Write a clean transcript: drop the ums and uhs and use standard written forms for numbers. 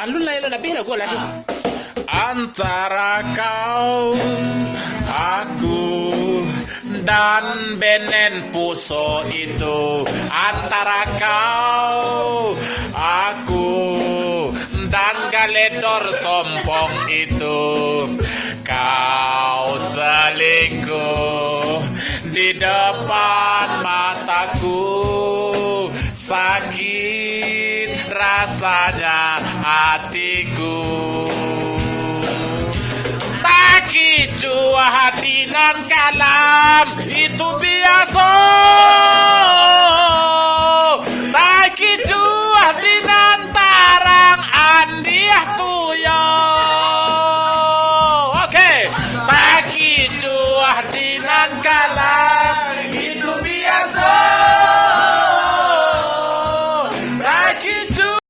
Alun lain lebih lah gue lagi. Antara kau, aku, dan Benen Puso itu. Antara kau, aku, dan Galedor Sompong itu. Kau selingkuh di depan mataku, sakit rasanya hatiku. Taki cua hati nan kalam itu biasa.